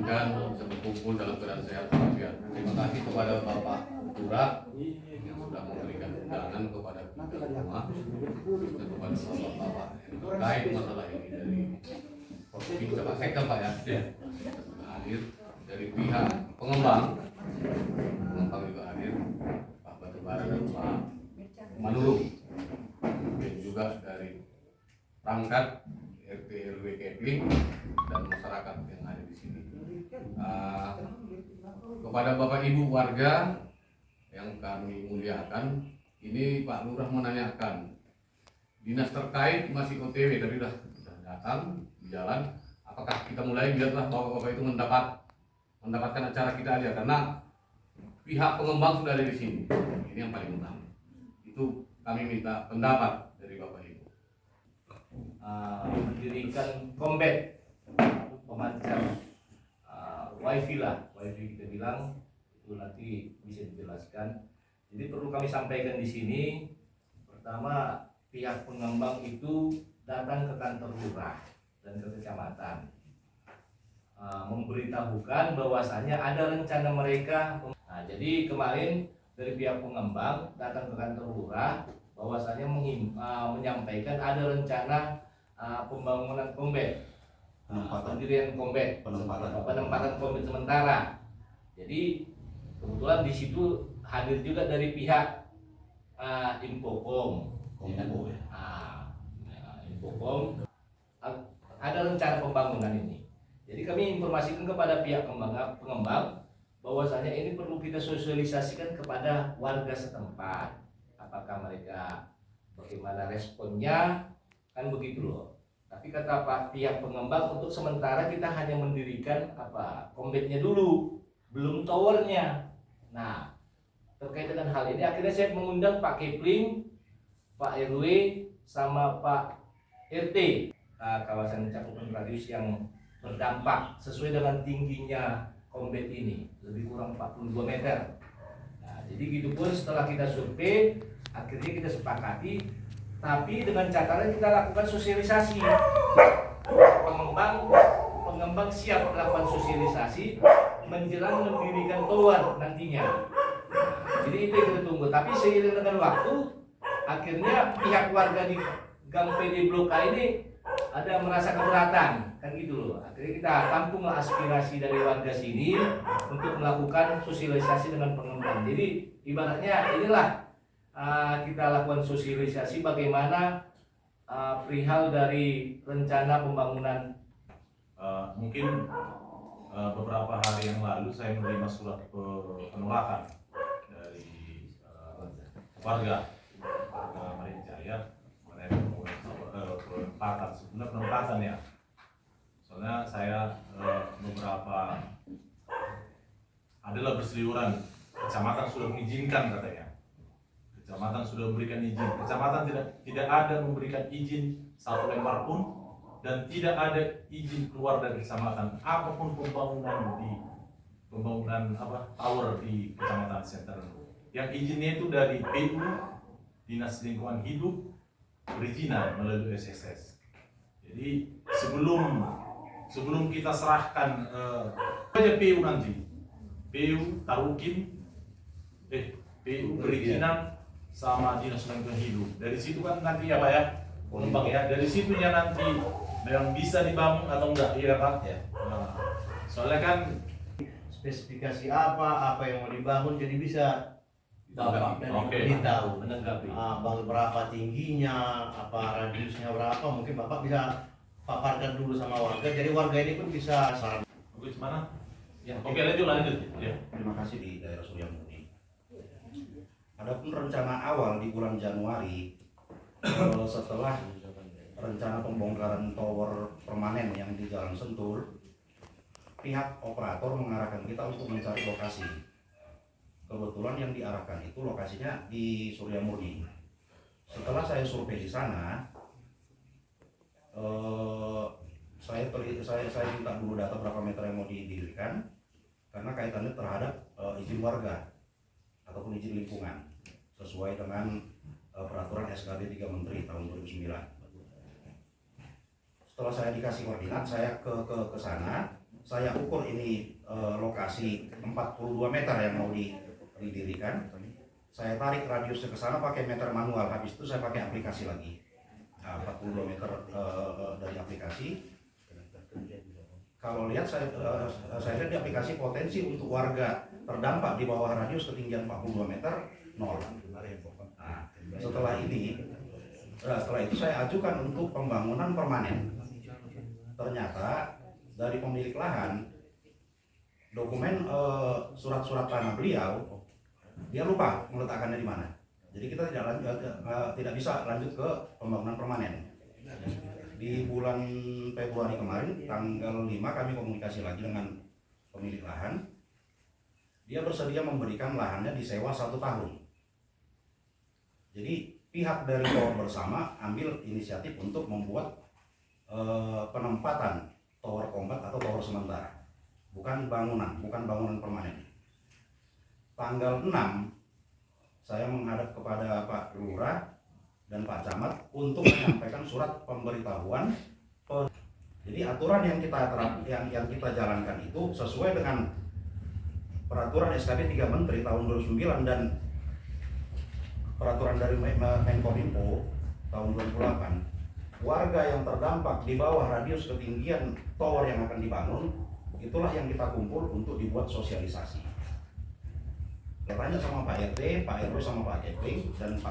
mengizinkan bisa berkumpul dalam keadaan sehat walafiat. Terima kasih kepada Bapak Lurah yang sudah memberikan undangan kepada kita semua, khususnya kepada bapak-bapak yang terkait masalah ini dari Provinsi Pak Sektor Pak ya, sudah hadir dari pihak pengembang juga hadir, Pak Batubara dan Pak Manurung, dan juga dari perangkat RT RW Kepling dan masyarakat yang ada di sini. Kepada Bapak Ibu warga yang kami muliakan, ini Pak Lurah menanyakan dinas terkait masih OTW, tapi sudah datang di jalan. Apakah kita mulai lihatlah bahwa Bapak itu mendapatkan acara kita aja, karena pihak pengembang sudah ada di sini. Ini yang paling utama. Itu kami minta pendapat dari Bapak Ibu. Mendirikan kombet pemancar wifi lah, wifi kita bilang itu nanti bisa dijelaskan. Jadi perlu kami sampaikan di sini, pertama pihak pengembang itu datang ke kantor lurah dan ke kecamatan, memberitahukan bahwasannya ada rencana mereka. Nah, jadi kemarin dari pihak pengembang datang ke kantor lurah bahwasannya menyampaikan ada rencana pembangunan kombet, pendirian kombet, penempatan kombet sementara. Jadi kebetulan di situ hadir juga dari pihak Infocom. Infocom ada rencana pembangunan ini. Jadi kami informasikan kepada pihak pengembang bahwasanya ini perlu kita sosialisasikan kepada warga setempat. Apakah mereka bagaimana responnya, kan begitu loh. Tapi kata Pak pihak pengembang, untuk sementara kita hanya mendirikan kombetnya dulu, belum towernya. Nah, terkait dengan hal ini akhirnya saya mengundang Pak Kepling, Pak RW sama Pak RT kawasan cakupan radius yang berdampak sesuai dengan tingginya kombet ini, lebih kurang 42 meter. Nah, jadi gitu pun setelah kita survei, akhirnya kita sepakati, tapi dengan catatan kita lakukan sosialisasi. Pengembang siap melakukan sosialisasi menjelang mendirikan tower nantinya. Jadi itu yang kita tunggu. Tapi seiring dengan waktu, akhirnya pihak warga di Gang PD Blok A ini ada merasa keberatan, kan gitu loh. Akhirnya kita tampunglah aspirasi dari warga sini untuk melakukan sosialisasi dengan pengembang. Jadi ibaratnya inilah kita lakukan sosialisasi bagaimana perihal dari rencana pembangunan. Mungkin beberapa hari yang lalu saya menerima surat penolakan dari warga Marinjaya mengenai penempatan ya. Soalnya saya adalah berseliweran, kecamatan sudah mengizinkan katanya. Kecamatan sudah memberikan izin. Kecamatan tidak ada memberikan izin satu lembar pun, dan tidak ada izin keluar dari kecamatan apapun pembangunan tower di Kecamatan Center. Yang izinnya itu dari PU, Dinas Lingkungan Hidup, perizinan melalui SSS. Jadi sebelum kita serahkan aja PU nanti, PU Tarukin, PU perizinan sama Dinas Lingkungan Hidup. Dari situ kan nanti ya Pak ya, pengembang ya, dari situnya nanti yang bisa dibangun atau enggak, iya Pak? Ya. Nah, soalnya kan spesifikasi apa yang mau dibangun, jadi bisa Bapak tahu menanggapi berapa tingginya, apa radiusnya berapa, mungkin Bapak bisa paparkan dulu sama warga, jadi warga ini pun bisa saran. Oke, mana? Ya, oke, lanjut. Ya. Terima kasih di daerah Suryamurni. Adapun rencana awal di bulan Januari setelah rencana pembongkaran tower permanen yang di Jalan Sentul, pihak operator mengarahkan kita untuk mencari lokasi. Kebetulan yang diarahkan itu lokasinya di Suryamurni. Setelah saya survei di sana, saya minta dulu data berapa meter yang mau didirikan, karena kaitannya terhadap izin warga ataupun izin lingkungan sesuai dengan peraturan SKD 3 Menteri tahun 2009. Setelah saya dikasih koordinat, saya ke sana, saya ukur ini lokasi 42 meter yang mau didirikan. Saya tarik radiusnya ke sana pakai meter manual, habis itu saya pakai aplikasi lagi. Nah, 42 meter dari aplikasi. Kalau lihat saya lihat di aplikasi potensi untuk warga terdampak di bawah radius ketinggian 42 meter 0. Nah, setelah itu saya ajukan untuk pembangunan permanen. Ternyata dari pemilik lahan dokumen surat-surat tanah beliau dia lupa meletakkannya di mana. Jadi kita tidak bisa lanjut ke pembangunan permanen. Di bulan Februari kemarin tanggal 5 kami komunikasi lagi dengan pemilik lahan. Dia bersedia memberikan lahannya disewa 1 tahun. Jadi pihak dari tower bersama ambil inisiatif untuk membuat penempatan tower kombat atau tower sementara, bukan bangunan permanen. Tanggal 6 saya menghadap kepada Pak Lurah dan Pak Camat untuk menyampaikan surat pemberitahuan. Jadi aturan yang kita jalankan itu sesuai dengan peraturan SKB 3 Menteri tahun 2009 dan peraturan dari Menkominfo tahun 2008. Warga yang terdampak di bawah radius ketinggian tower yang akan dibangun, itulah yang kita kumpul untuk dibuat sosialisasi. Tanya sama Pak RT, Pak RW sama Pak Kepling dan Pak